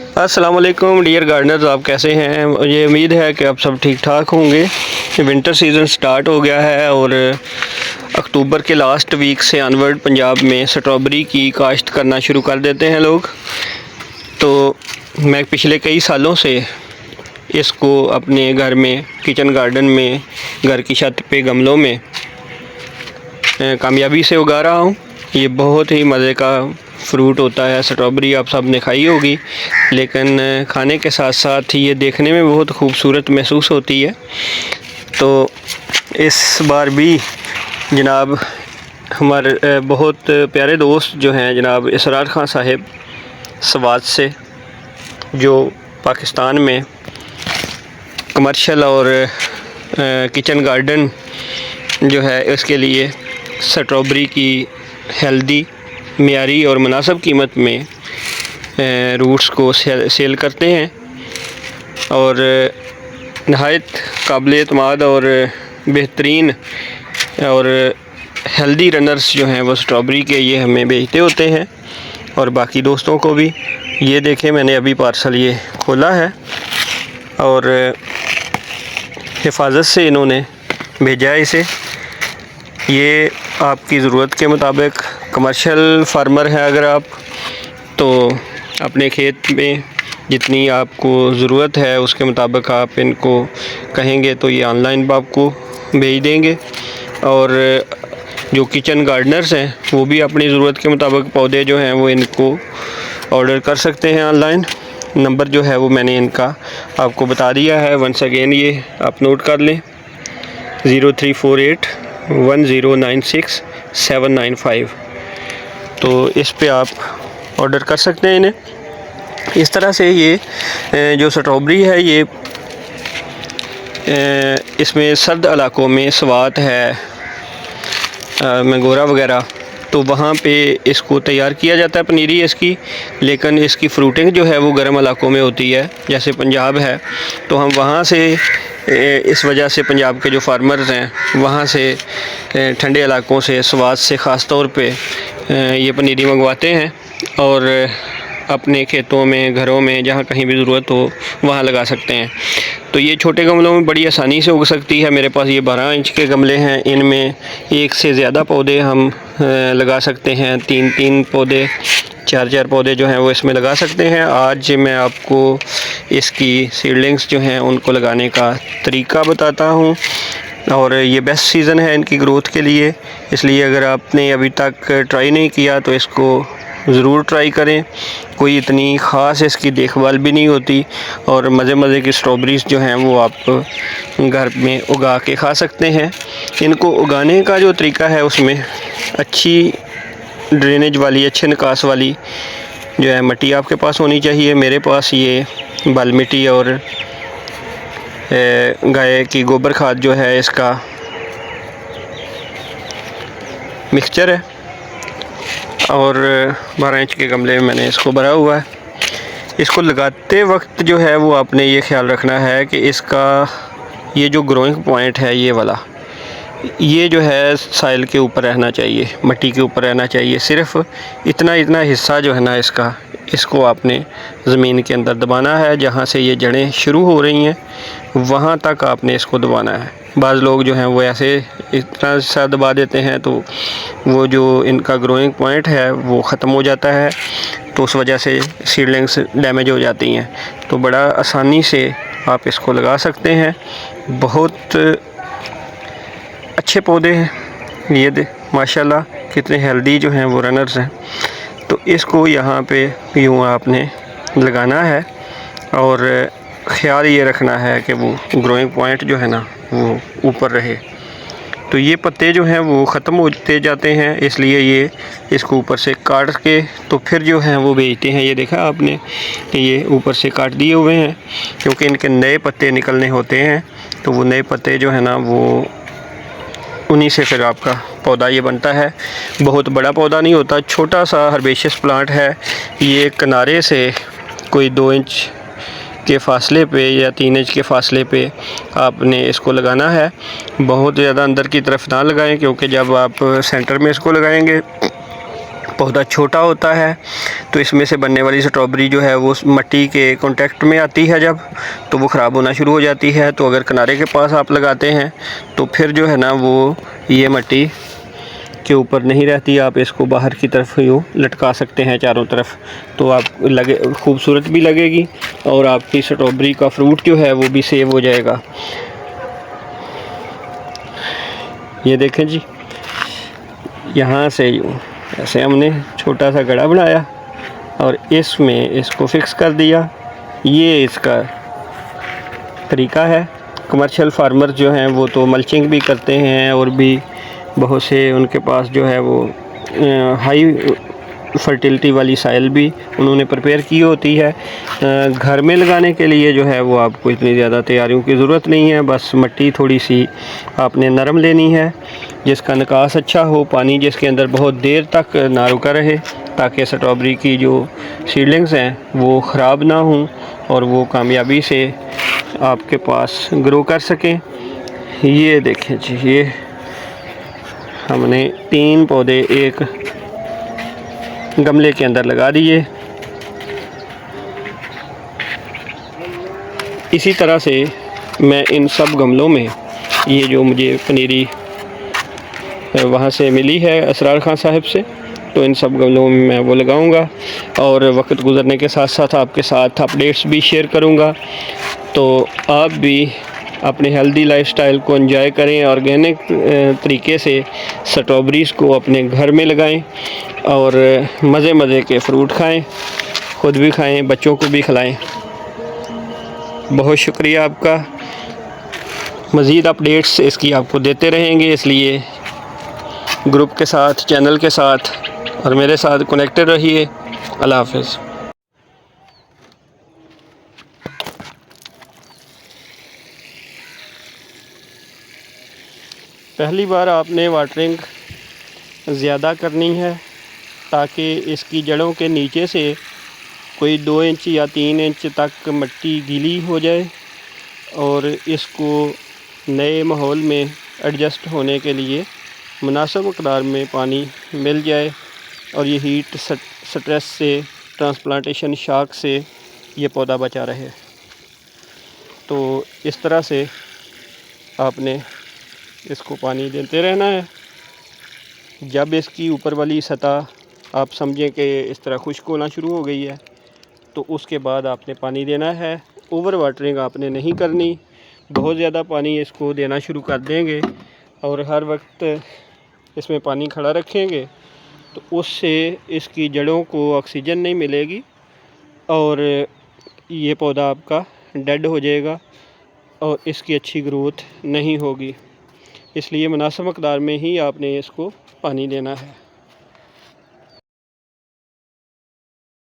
अस्सलाम वालेकुम dear Gardner's, आप कैसे हैं। मुझे उम्मीद है कि आप सब ठीक ठाक होंगे। विंटर सीज़न स्टार्ट हो गया है और अक्टूबर के लास्ट वीक से अनवर्ड पंजाब में स्ट्रॉबेरी की काश्त करना शुरू कर देते हैं लोग। तो मैं पिछले कई सालों से इसको अपने घर में, किचन गार्डन में, घर की छत पे गमलों में कामयाबी से उगा रहा हूँ। ये बहुत ही मज़े का फ्रूट होता है। स्ट्रॉबेरी आप सब ने खाई होगी, लेकिन खाने के साथ साथ ये देखने में बहुत खूबसूरत महसूस होती है। तो इस बार भी जनाब हमारे बहुत प्यारे दोस्त जो हैं जनाब इसरार ख़ान साहिब स्वात से, जो पाकिस्तान में कमर्शियल और किचन गार्डन जो है इसके लिए स्ट्रॉबेरी की हेल्दी, मियारी और मुनासिब कीमत में रूट्स को सेल करते हैं और नहायत काबिल एतमाद और बेहतरीन और हेल्दी रनर्स जो हैं वो स्ट्रॉबेरी के ये हमें बेचते होते हैं और बाकी दोस्तों को भी। ये देखें, मैंने अभी पार्सल ये खोला है और हिफाजत से इन्होंने भेजा है इसे। ये आपकी ज़रूरत के मुताबिक, कमर्शियल फार्मर है अगर आप, तो अपने खेत में जितनी आपको ज़रूरत है उसके मुताबिक आप इनको कहेंगे तो ये ऑनलाइन आपको भेज देंगे। और जो किचन गार्डनर्स हैं वो भी अपनी ज़रूरत के मुताबिक पौधे जो हैं वो इनको ऑर्डर कर सकते हैं ऑनलाइन। नंबर जो है वो मैंने इनका आपको बता दिया है। वंस अगेन ये आप नोट कर लें, 03481096-795। तो इस पे आप ऑर्डर कर सकते हैं इन्हें। इस तरह से ये जो स्ट्रॉबेरी है ये इसमें सर्द इलाकों में स्वात है, मंगोरा वगैरह, तो वहाँ पे इसको तैयार किया जाता है पनीरी इसकी। लेकिन इसकी फ्रूटिंग जो है वो गर्म इलाकों में होती है, जैसे पंजाब है। तो हम वहाँ से इस वजह से पंजाब के जो फार्मर्स हैं वहाँ से ठंडे इलाकों से, स्वात से ख़ास तौर पे ये पनीरी मंगवाते हैं और अपने खेतों में, घरों में, जहाँ कहीं भी ज़रूरत हो वहाँ लगा सकते हैं। तो ये छोटे गमलों में बड़ी आसानी से उग सकती है। मेरे पास ये 12 इंच के गमले हैं, इनमें एक से ज़्यादा पौधे हम लगा सकते हैं। 3-3 पौधे, 4-4 पौधे जो हैं वो इसमें लगा सकते हैं। आज मैं आपको इसकी सीडलिंग्स जो हैं उनको लगाने का तरीका बताता हूँ और ये बेस्ट सीज़न है इनकी ग्रोथ के लिए। इसलिए अगर आपने अभी तक ट्राई नहीं किया तो इसको ज़रूर ट्राई करें। कोई इतनी ख़ास इसकी देखभाल भी नहीं होती और मज़े की स्ट्रॉबेरीज़ जो हैं वो आप घर में उगा के खा सकते हैं। इनको उगाने का जो तरीका है उसमें अच्छी ड्रेनेज वाली, अच्छे निकास वाली जो है मिट्टी आपके पास होनी चाहिए। मेरे पास ये बाल मिट्टी और गाय की गोबर खाद जो है इसका मिक्सचर है और 12 इंच के गमले में मैंने इसको भरा हुआ है। इसको लगाते वक्त जो है वो आपने ये ख्याल रखना है कि इसका ये जो ग्रोइंग पॉइंट है ये वाला, ये जो है साइल के ऊपर रहना चाहिए, मिट्टी के ऊपर रहना चाहिए। सिर्फ इतना हिस्सा जो है ना इसका, इसको आपने ज़मीन के अंदर दबाना है। जहाँ से ये जड़ें शुरू हो रही हैं वहाँ तक आपने इसको दबाना है। बाज़ लोग जो हैं वो ऐसे इतना सा दबा देते हैं तो वो जो इनका ग्रोइंग पॉइंट है वो ख़त्म हो जाता है, तो उस वजह से सीडलिंग्स डैमेज हो जाती हैं। तो बड़ा आसानी से आप इसको लगा सकते हैं। बहुत अच्छे पौधे हैं ये, माशाल्लाह कितने हेल्दी जो हैं वो रनर्स हैं। तो इसको यहाँ पे यूँ आपने लगाना है और ख़्याल ये रखना है कि वो ग्रोइंग पॉइंट जो है ना वो ऊपर रहे। तो ये पत्ते जो हैं वो ख़त्म होते जाते हैं, इसलिए ये इसको ऊपर से काट के तो फिर जो हैं वो बेचते हैं। ये देखा आपने कि ये ऊपर से काट दिए हुए हैं क्योंकि इनके नए पत्ते निकलने होते हैं। तो वो नए पत्ते जो है ना वो उन्हीं से फिर आपका पौधा ये बनता है। बहुत बड़ा पौधा नहीं होता, छोटा सा हर्बेशियस प्लांट है। ये किनारे से कोई 2 इंच के फ़ासले पे या 3 इंच के फ़ासले पे आपने इसको लगाना है। बहुत ज़्यादा अंदर की तरफ ना लगाएं क्योंकि जब आप सेंटर में इसको लगाएंगे पौधा छोटा होता है तो इसमें से बनने वाली स्ट्रॉबेरी जो है वो मिट्टी के कांटेक्ट में आती है जब, तो वो ख़राब होना शुरू हो जाती है। तो अगर किनारे के पास आप लगाते हैं तो फिर जो है ना वो ये मिट्टी के ऊपर नहीं रहती, आप इसको बाहर की तरफ यूँ लटका सकते हैं चारों तरफ, तो आप लगे खूबसूरत भी लगेगी और आपकी स्ट्रॉबेरी का फ्रूट जो है वो भी सेव हो जाएगा। ये देखें जी, यहाँ से यूँ ऐसे हमने छोटा सा गड़ा बनाया और इसमें इसको फिक्स कर दिया। ये इसका तरीका है। कमर्शियल फार्मर जो हैं वो तो मल्चिंग भी करते हैं और भी बहुत से उनके पास जो है वो हाई फर्टिलिटी वाली साइल भी उन्होंने प्रिपेयर की होती है। घर में लगाने के लिए जो है वो आपको इतनी ज़्यादा तैयारियों की ज़रूरत नहीं है, बस मिट्टी थोड़ी सी आपने नरम लेनी है जिसका निकास अच्छा हो, पानी जिसके अंदर बहुत देर तक ना रुका रहे, ताकि स्ट्रॉबेरी की जो सीडलिंग्स हैं वो ख़राब ना हों और वो कामयाबी से आपके पास ग्रो कर सकें। ये देखें जी, ये हमने 3 पौधे एक गमले के अंदर लगा दिए। इसी तरह से मैं इन सब गमलों में ये जो मुझे पनीरी वहाँ से मिली है असरार खान साहब से, तो इन सब गमलों में मैं वो लगाऊंगा और वक्त गुज़रने के साथ साथ आपके साथ अपडेट्स भी शेयर करूंगा। तो आप भी अपने हेल्दी लाइफस्टाइल को एंजॉय करें, ऑर्गेनिक तरीके से स्ट्रॉबेरीज़ को अपने घर में लगाएं और मज़े मज़े के फ्रूट खाएं, ख़ुद भी खाएं, बच्चों को भी खिलाएं। बहुत शुक्रिया आपका। मज़ीद अपडेट्स इसकी आपको देते रहेंगे, इसलिए ग्रुप के साथ, चैनल के साथ और मेरे साथ कनेक्टेड रहिए। अल्लाह हाफ़िज़। पहली बार आपने वाटरिंग ज़्यादा करनी है ताकि इसकी जड़ों के नीचे से कोई 2 इंच या 3 इंच तक मिट्टी गीली हो जाए और इसको नए माहौल में एडजस्ट होने के लिए मुनासिब मक़दार में पानी मिल जाए और ये हीट स्ट्रेस से, ट्रांसप्लांटेशन शॉक से ये पौधा बचा रहे। तो इस तरह से आपने इसको पानी देते रहना है। जब इसकी ऊपर वाली सतह आप समझें कि इस तरह खुश्क होना शुरू हो गई है तो उसके बाद आपने पानी देना है। ओवर वाटरिंग आपने नहीं करनी, बहुत ज़्यादा पानी इसको देना शुरू कर देंगे और हर वक्त इसमें पानी खड़ा रखेंगे तो उससे इसकी जड़ों को ऑक्सीजन नहीं मिलेगी और ये पौधा आपका डेड हो जाएगा और इसकी अच्छी ग्रोथ नहीं होगी। इसलिए मुनासिब मक़दार में ही आपने इसको पानी देना है।